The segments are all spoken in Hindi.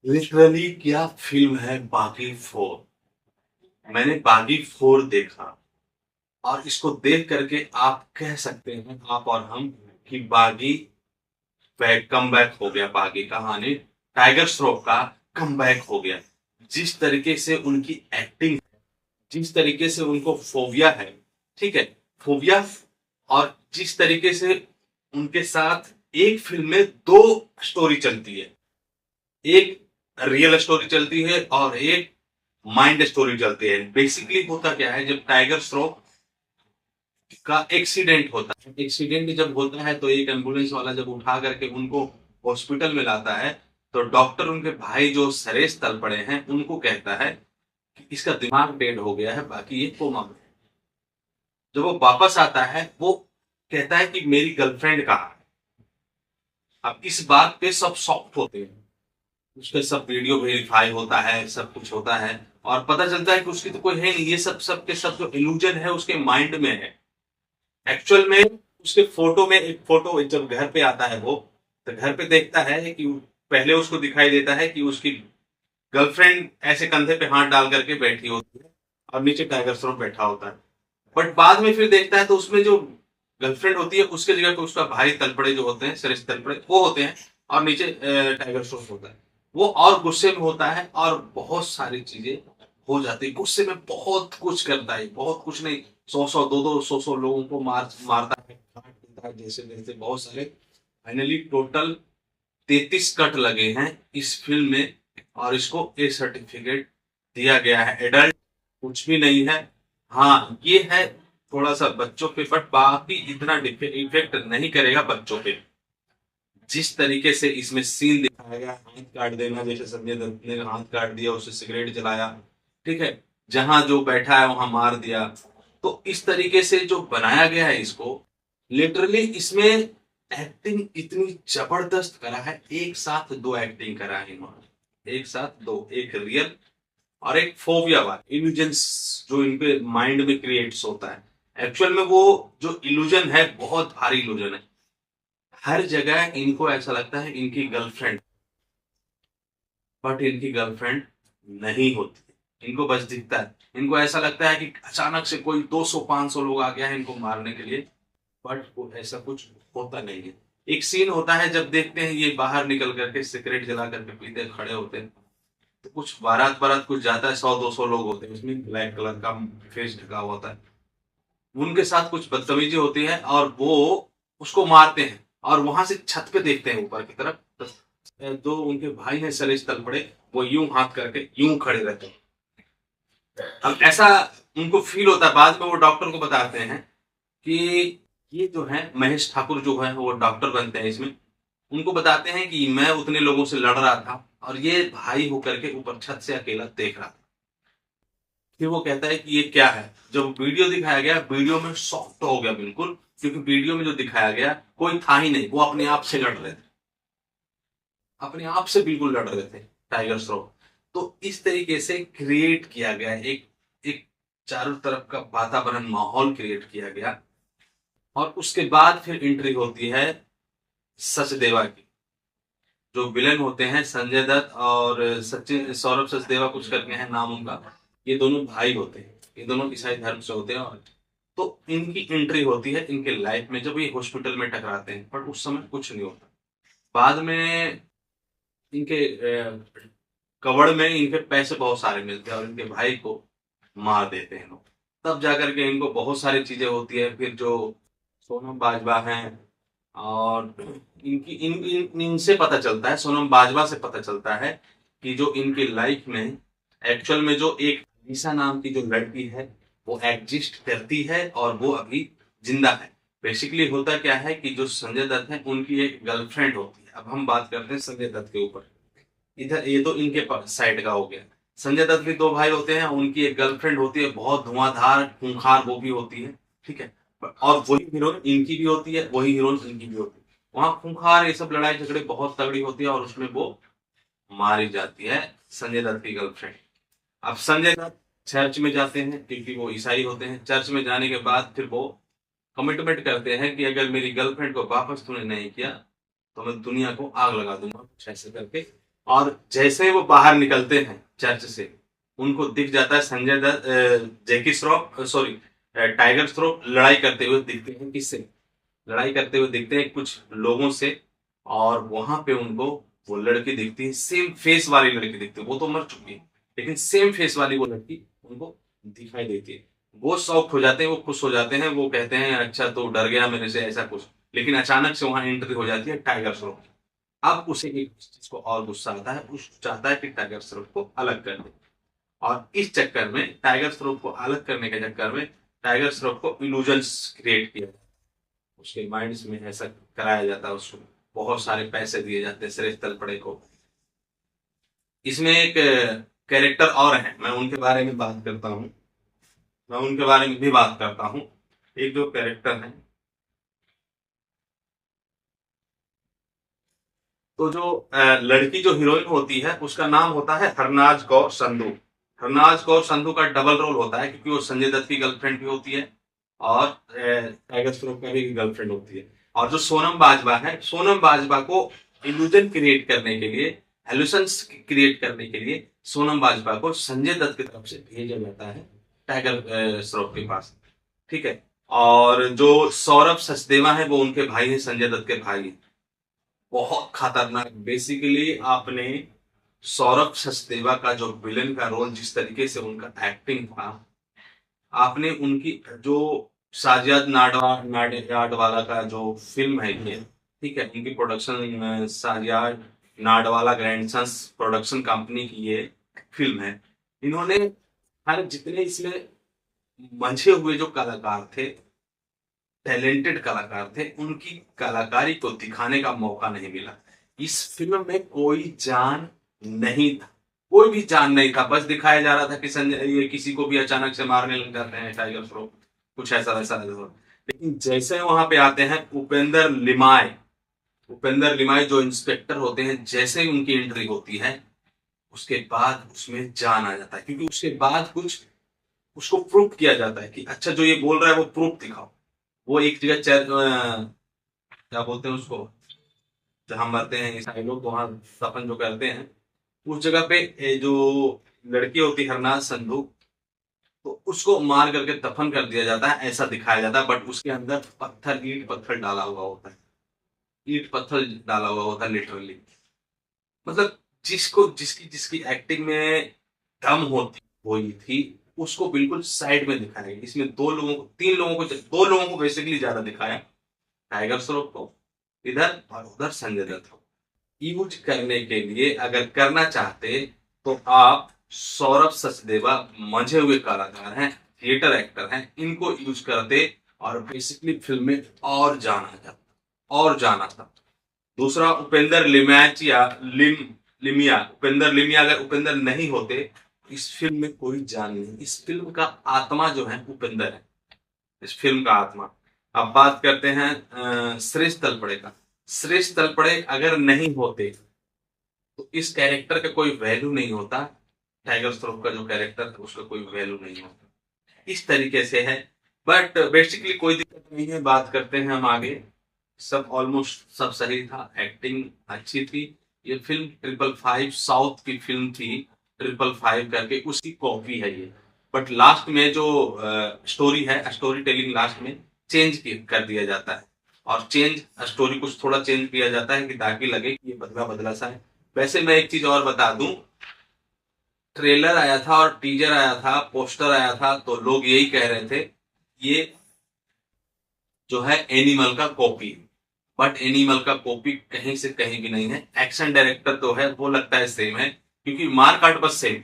लिटरली क्या फिल्म है बागी 4। मैंने बागी 4 देखा और इसको देख करके आप कह सकते हैं, आप और हम, कि बागी बैक कम बैक हो गया। बागी कहानी टाइगर श्रॉफ का कम बैक हो गया। जिस तरीके से उनकी एक्टिंग, जिस तरीके से उनको फोबिया है, ठीक है, फोबिया, और जिस तरीके से उनके साथ एक फिल्म में दो स्टोरी चलती है, एक रियल स्टोरी चलती है और एक माइंड स्टोरी चलती है। बेसिकली होता क्या है, जब टाइगर श्रॉफ का एक्सीडेंट होता है, एक्सीडेंट जब होता है तो एक एम्बुलेंस वाला जब उठा करके उनको हॉस्पिटल में लाता है, तो डॉक्टर उनके भाई जो सरेस तल पड़े हैं उनको कहता है कि इसका दिमाग डेड हो गया है, बाकी ये कोमा में है। जब वो वापस आता है, वो कहता है कि मेरी गर्लफ्रेंड कहाँ है। अब इस बात पे सब शॉक्ड होते हैं। उसके सब वीडियो वेरीफाई होता है, सब कुछ होता है, और पता चलता है कि उसकी तो कोई है नहीं, ये सब सब के सब जो इल्यूजन है उसके माइंड में है। एक्चुअल में उसके फोटो में, एक फोटो जब घर पे आता है वो, तो घर पे देखता है कि पहले उसको दिखाई देता है कि उसकी गर्लफ्रेंड ऐसे कंधे पे हाथ डाल करके बैठी होती है और नीचे टाइगर श्रॉफ बैठा होता है। बट बाद में फिर देखता है तो उसमें जो गर्लफ्रेंड होती है उसके जगह पे उसका भाई तलपड़े जो होते हैं, सरिस तलपड़े वो होते हैं, और नीचे टाइगर श्रॉफ होता है। वो और गुस्से में होता है और बहुत सारी चीजें हो जाती है। गुस्से में बहुत कुछ करता है, बहुत कुछ नहीं, 100 100 2 2 100 100 लोगों को मारता है, काट देता है, जैसे जैसे बहुत सारे। फाइनली टोटल 33 कट लगे हैं इस फिल्म में, और इसको ए सर्टिफिकेट दिया गया है। एडल्ट कुछ भी नहीं है। हाँ, ये है थोड़ा सा बच्चों पे, बट बाकी इतना इफेक्ट नहीं करेगा बच्चों पे। जिस तरीके से इसमें सीन दिखाया गया, हाथ काट देना, जैसे संजय दत्त ने हाथ काट दिया, उसे सिगरेट जलाया, ठीक है, जहां जो बैठा है वहां मार दिया। तो इस तरीके से जो बनाया गया है इसको, लिटरली इसमें एक्टिंग इतनी जबरदस्त करा है। एक साथ दो एक्टिंग करा है इन्होंने, एक साथ दो, एक रियल और एक फोबिया वाला इल्यूजन्स जो इनके माइंड में क्रिएट्स होता है। एक्चुअल में वो जो इल्यूजन है बहुत भारी इल्यूजन है। हर जगह इनको ऐसा लगता है इनकी गर्लफ्रेंड, बट इनकी गर्लफ्रेंड नहीं होती। इनको बस दिखता है, इनको ऐसा लगता है कि अचानक से कोई 200 500 लोग आ गया है इनको मारने के लिए, बट वो ऐसा कुछ होता नहीं है। एक सीन होता है जब देखते हैं ये बाहर निकल करके सिगरेट जला करके पीते खड़े होते हैं, तो कुछ बारात बारात कुछ जाता है, 100 200 लोग होते हैं, उसमें ब्लैक कलर का फेस ढका हुआ होता है। उनके साथ कुछ बदतमीजी होती है और वो उसको मारते हैं, और वहां से छत पे देखते हैं ऊपर की तरफ, तो दो उनके भाई हैं सरेश तल पड़े, वो यूं हाथ करके यूं खड़े रहते हैं। अब ऐसा उनको फील होता है, बाद में वो डॉक्टर को बताते हैं कि ये जो है महेश ठाकुर जो है वो डॉक्टर बनते हैं इसमें। उनको बताते हैं कि मैं उतने लोगों से लड़ रहा था और ये भाई होकर के ऊपर छत से अकेला देख रहा था। फिर वो कहता है कि ये क्या है। जब वीडियो दिखाया गया, वीडियो में सॉफ्ट हो गया बिल्कुल, क्योंकि वीडियो में जो दिखाया गया कोई था ही नहीं, वो अपने आप से लड़ रहे थे, अपने आप से बिल्कुल लड़ रहे थे टाइगर श्रॉफ। तो इस तरीके से क्रिएट किया गया एक एक चारों तरफ का वातावरण, माहौल क्रिएट किया गया। और उसके बाद फिर एंट्री होती है सचदेवा की। जो विलन होते हैं संजय दत्त और सचिन, सौरभ सचदेवा कुछ करके है नाम उनका, ये दोनों भाई होते हैं, ये दोनों ईसाई धर्म से होते हैं। और तो इनकी एंट्री होती है इनके लाइफ में जब ये हॉस्पिटल में टकराते हैं, पर उस समय कुछ नहीं होता। बाद में इनके कवड़ में इनके पैसे बहुत सारे मिलते हैं और इनके भाई को मार देते हैं लोग। तब जाकर के इनको बहुत सारी चीजें होती है। फिर जो सोनम बाजवा हैं, और इनकी इनसे पता चलता है, सोनम बाजवा से पता चलता है कि जो इनकी लाइफ में एक्चुअल में जो एक निशा नाम की जो लड़की है वो एग्जिस्ट करती है और वो अभी जिंदा है। बेसिकली होता क्या है कि जो संजय दत्त है उनकी एक गर्लफ्रेंड होती है। अब हम बात करते हैं संजय दत्त के ऊपर। इधर ये तो इनके साइड का हो गया। संजय दत्त के दो भाई होते हैं, उनकी एक गर्लफ्रेंड होती है बहुत धुआंधार खूंखार, वो भी होती है, ठीक है। और वही हीरोइन इनकी भी होती है, वही हीरोइन इनकी भी होती है। वहां खूंखार ये सब लड़ाई झगड़े बहुत तगड़ी होती है और उसमें वो मारी जाती है संजय दत्त की गर्लफ्रेंड। अब संजय दत्त चर्च में जाते हैं क्योंकि वो ईसाई होते हैं। चर्च में जाने के बाद फिर वो कमिटमेंट करते हैं कि अगर मेरी गर्लफ्रेंड को वापस तूने नहीं किया तो मैं दुनिया को आग लगा दूंगा, कुछ ऐसे करके और जैसे ही वो बाहर निकलते हैं चर्च से, उनको दिख जाता है संजय दत्त, जैकी श्रॉफ, सॉरी, टाइगर श्रॉफ लड़ाई करते हुए दिखते हैं। किससे लड़ाई करते हुए दिखते हैं? कुछ लोगों से। और वहां पे उनको वो लड़की दिखती है, सेम फेस वाली लड़की दिखती है। वो तो मर चुकी है, लेकिन सेम फेस वाली वो लड़की उनको दिखाई देती है। वो शॉक हो जाते हैं, वो खुश हो जाते हैं, वो कहते हैं अच्छा तो डर गया मेरे से, ऐसा कुछ। लेकिन अचानक से वहां एंट्री हो जाती है टाइगर श्रॉफ। अब उसे एक चीज को और गुस्सा आता है, उस चाहता है कि टाइगर श्रॉफ को अलग कर दे। और इस चक्कर में, टाइगर श्रॉफ को अलग करने के चक्कर में, टाइगर श्रॉफ को इल्यूजन्स क्रिएट किया, उसके माइंड्स में ऐसा कराया जाता है उसको। बहुत सारे पैसे दिए जाते हैं सुरेश तलपड़े को। इसमें एक कैरेक्टर और है, मैं उनके बारे में बात करता हूँ, मैं उनके बारे में भी बात करता हूँ। एक जो कैरेक्टर है, तो जो लड़की जो हीरोइन होती है उसका नाम होता है हरनाज कौर संधू। हरनाज कौर संधू का डबल रोल होता है, क्योंकि वो संजय दत्त की गर्लफ्रेंड भी होती है और टाइगर श्रॉफ का भी गर्लफ्रेंड होती है। और जो सोनम बाजवा है, सोनम बाजवा को इल्यूजन क्रिएट करने के लिए, हेलुसेंस क्रिएट करने के लिए सोनम बाजवा को संजय दत्त की तरफ से भेजा जाता है टाइगर श्रॉफ के पास। ठीक है। और जो सौरभ सचदेवा है वो उनके भाई हैं, संजय दत्त के भाई हैं। बहुत खतरनाक। बेसिकली आपने सौरभ सचदेवा का जो विलन का रोल, जिस तरीके से उनका एक्टिंग था, आपने उनकी जो साजिद नाडवाला का जो फिल्म है ये, ठीक है, उनकी प्रोडक्शन साजिद नाडवाला ग्रैंडसंस प्रोडक्शन कंपनी की ये फिल्म है। इन्होंने हर जितने इसमें मंझे हुए जो कलाकार थे, टैलेंटेड कलाकार थे, उनकी कलाकारी को दिखाने का मौका नहीं मिला। इस फिल्म में कोई जान नहीं था, कोई भी जान नहीं था। बस दिखाया जा रहा था कि संजय ये किसी को भी अचानक से मारने लग जाते हैं टाइगर श्रॉफ, कुछ ऐसा वैसा नहीं। लेकिन जैसे वहां पे आते हैं उपेंद्र लिमाय, उपेंद्र लिमाय जो इंस्पेक्टर होते हैं, जैसे ही उनकी एंट्री होती है उसके बाद उसमें जान आ जाता है। क्योंकि उसके बाद कुछ उसको प्रूफ किया जाता है कि अच्छा जो ये बोल रहा है वो प्रूफ दिखाओ। वो एक जगह क्या बोलते हैं उसको, जहां मरते हैं ईसाई लोग, तो वहां दफन जो करते हैं, उस जगह पे जो लड़की होती है हरनाज संधू, तो उसको मार करके दफन कर दिया जाता है, ऐसा दिखाया जाता है। बट उसके अंदर पत्थर, ईंट पत्थर डाला हुआ होता है, ईंट पत्थर डाला हुआ होता है लिटरली। मतलब जिसको जिसकी जिसकी एक्टिंग में दम होती हुई थी, उसको बिल्कुल साइड में दिखाया गया। इसमें दो लोगों को, तीन लोगों को, दो लोगों को बेसिकली ज्यादा दिखाया, टाइगर श्रॉफ को इधर और उधर संजय दत्त को। यूज करने के लिए अगर करना चाहते तो आप सौरभ सचदेवा मंझे हुए कलाकार हैं, थिएटर एक्टर हैं, इनको यूज करते और बेसिकली फिल्म में और जाना जाता, और जाना था। दूसरा उपेंद्र लिमैचिया लिमिया, उपेंद्र लिमिया अगर उपेंद्र नहीं होते, इस फिल्म में कोई जान नहीं। इस फिल्म का आत्मा जो है उपेंद्र है, इस फिल्म का आत्मा। अब बात करते हैं श्रेष्ठ तलपड़े का। श्रेष्ठ तलपड़े अगर नहीं होते तो इस कैरेक्टर का कोई वैल्यू नहीं होता। टाइगर श्रॉफ का जो कैरेक्टर है उसका कोई वैल्यू नहीं होता। इस तरीके से है। बट बेसिकली कोई दिक्कत नहीं है, बात करते हैं हम आगे। सब ऑलमोस्ट सब सही था, एक्टिंग अच्छी थी। ये फिल्म 555 साउथ की फिल्म थी, 555 करके, उसकी कॉपी है ये। बट लास्ट में जो स्टोरी है, स्टोरी टेलिंग लास्ट में चेंज कर दिया जाता है। और चेंज स्टोरी कुछ थोड़ा चेंज किया जाता है कि ताकि लगे कि ये बदला बदला सा है। वैसे मैं एक चीज और बता दूं, ट्रेलर आया था और टीजर आया था, पोस्टर आया था, तो लोग यही कह रहे थे ये जो है एनिमल का कॉपी। बट एनिमल का कॉपी कहीं से कहीं भी नहीं है। एक्शन डायरेक्टर तो है, वो लगता है सेम है, क्योंकि मार काट बस सेम,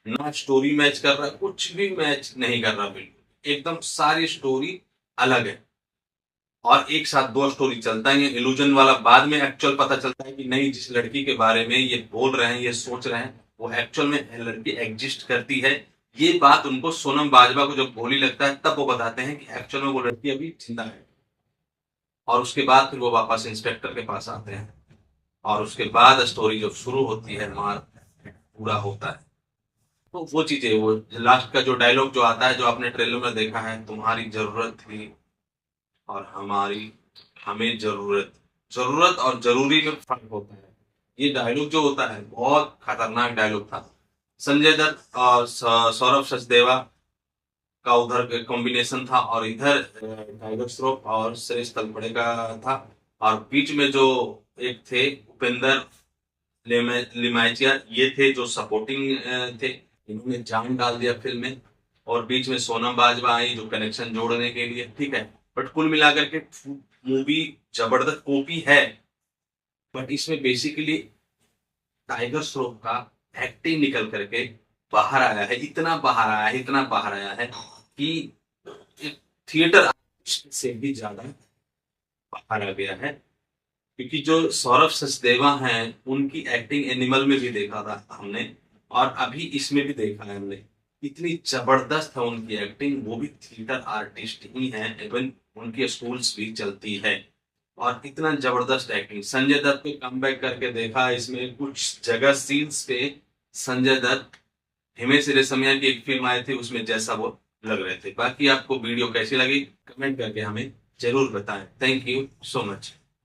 ना स्टोरी मैच कर रहा, कुछ भी मैच नहीं कर रहा, बिल्कुल एकदम सारी स्टोरी अलग है। और एक साथ दो स्टोरी चलता है। ये इल्यूजन वाला बाद में एक्चुअल पता चलता है कि नहीं, जिस लड़की के बारे में ये बोल रहे हैं, ये सोच रहे हैं, वो एक्चुअल में लड़की एग्जिस्ट करती है। ये बात उनको सोनम बाजवा को जब गोली लगता है तब वो बताते हैं कि एक्चुअल में वो लड़की अभी जिंदा है। और उसके बाद फिर वो वापस इंस्पेक्टर के पास आते हैं और उसके बाद स्टोरी जब शुरू होती है, मार पूरा होता है। तो वो चीजें, वो लास्ट का जो डायलॉग जो आता है, जो आपने ट्रेलर में देखा है, तुम्हारी जरूरत थी और हमारी हमें जरूरत, जरूरत और जरूरी में फर्क होता है। ये डायलॉग जो होता है बहुत खतरनाक डायलॉग था। संजय दत्त और सौरभ सचदेवा का उधर कॉम्बिनेशन था, और इधर टाइगर श्रॉफ और श्रेष्ठ तलपड़े का था। और बीच में जो एक थे उपेंद्र लिमायचिया, ये थे जो सपोर्टिंग थे। इन्होंने जान डाल दिया फिल्म में। और बीच में सोनम बाजवा आई जो कनेक्शन जोड़ने के लिए, ठीक है। बट कुल मिलाकर के मूवी जबरदस्त कॉपी है। बट इसमें बेसिकली टाइगर श्रॉफ का एक्टिंग निकल करके बाहर आया है, इतना बाहर आया है, इतना बाहर आया है कि एक थिएटर से भी ज्यादा बाहर आ गया है। क्योंकि जो सौरभ सचदेवा हैं उनकी एक्टिंग एनिमल में भी देखा था हमने, और अभी इसमें भी देखा है हमने। इतनी जबरदस्त है उनकी एक्टिंग, वो भी थिएटर आर्टिस्ट ही हैं, इवन उनकी स्कूल्स भी चलती है। और इतना जबरदस्त एक्टिंग, संजय दत्त को कमबैक करके देखा इसमें कुछ जगह सीन्स पे। संजय दत्त हिमेश रेशमिया की एक फिल्म आई थी उसमें जैसा वो लग रहे थे। बाकी आपको वीडियो कैसी लगी कमेंट करके हमें जरूर बताएं। Thank you so much.